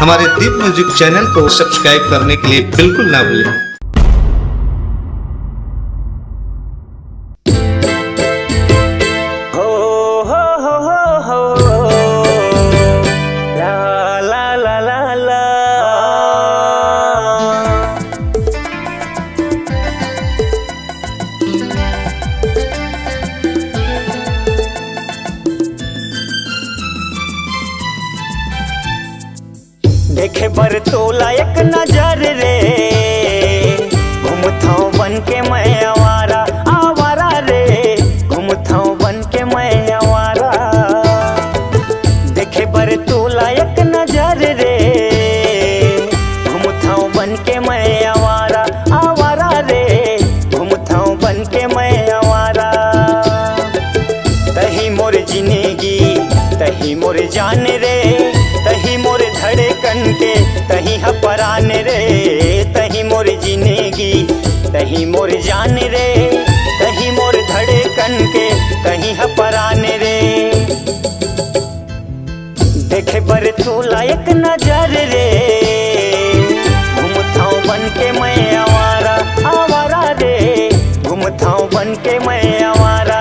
हमारे दीप music channel को subscribe करने के लिए बिल्कुल ना भूलें। देखे बर तोला एक नजर रे, घूमथाऊ बन के मैं आवारा आवारा रे, घूमथाऊ बन के मैं आवारा। देखे बर तोला एक नजर रे, घूमथाऊ बन के मैं आवारा आवारा रे, घूमथाऊ बन के मैं आवारा। तही मोर जिंदगी तही मोर जान रे, तही मोर धड़कन के तही परान रे, तही मोर जिंदगी तही मोर जान रे, तही मोर धड़कन के तही परान रे। देखे बर तोला एक नजर रे, घूमथाऊ बन के मैं आवारा आवारा रे, घूमथाऊ बन के मैं आवारा।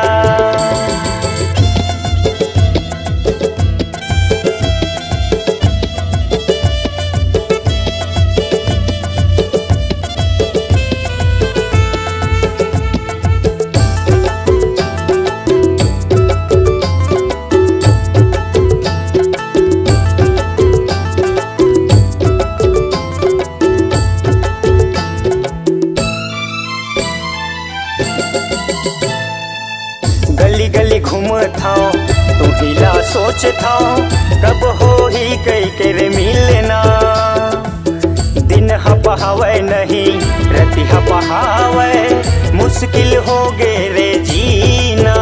गली गली घूमथाऊ तू हिला सोचथाऊ, कब हो ही कई के रे मिलना। दिन हपहावे नहीं रति हपहावे, मुश्किल हो गे रे जीना।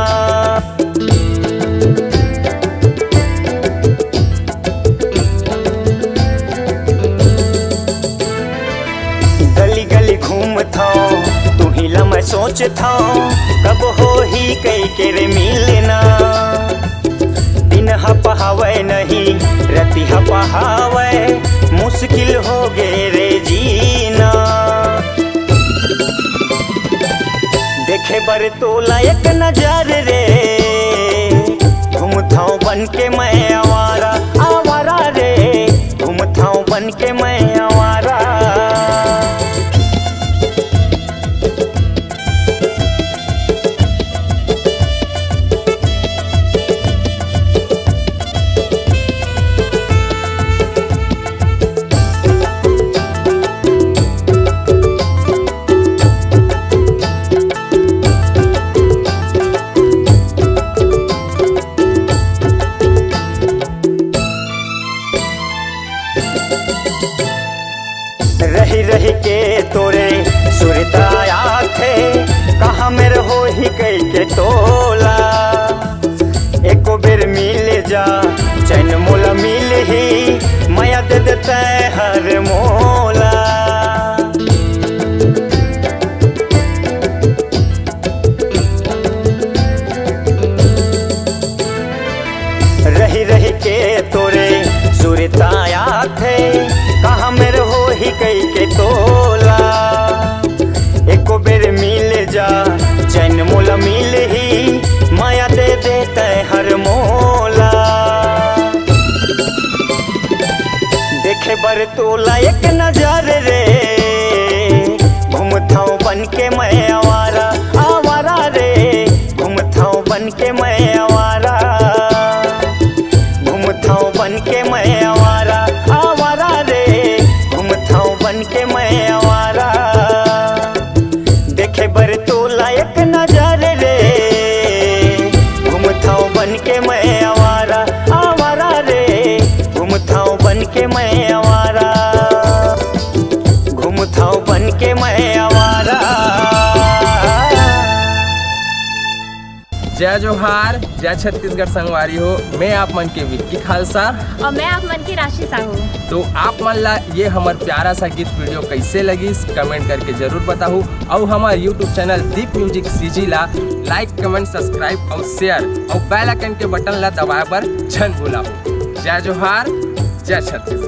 गली गली घूमथाऊ तू हिला मैं सोचथाऊ, कब हो ही कई के रे मिलना। दिन हपहावे नहीं रति हपहावे, मुश्किल हो गे रे जीना। देखे बर तोला एक नजर रे, घूमथाऊ बन के मैं आवारा आवारा रे, घूमथाऊ बन के मैं आवारा। रही रही के तोरे सुरताया थे, कहाँ मेरे हो ही कई के तोला। एको बेर मिल जा चैन मोला मिल ही, माया दे देता है हर मोला। रही रही के तोरे सुरताया थे, कहाँ मेरे हो ही कई के तोला। एको बेर मिल जा चैन मोला मिल ही, माया दे देता है हर मोला। देखे बर तोला एक नजर रे, घूमथाऊ बन के मैं आवारा आवारा रे, घूमथाऊ बन के मैं आवारा, घूमथाऊ बन के मैं आवारा आवारा रे, घूमथाऊ बन के मैं आवारा। देखे बर तोला एक नजर रे, घूमथाऊ बन के मैं आवारा आवारा रे, घूमथाऊ बन के मैं आवारा, घूमथाऊ बन के मैं आवारा। जय जोहार, जय छत्तीसगढ़ संगवारी हो। मैं आप मन के विक्की खालसा और मैं आप मन की राशि साहू। तो आप मन ला ये हमार प्यारा सा गीत वीडियो कैसे लगी कमेंट करके जरूर बताओ। और हमारे यूट्यूब चैनल दीप म्यूजिक सीजी ला लाइक कमेंट सब्सक्राइब और शेयर और बेल आइकन के बटन ला दबाए पर झन भूला। जय जोहार, जय छत्तीसगढ़।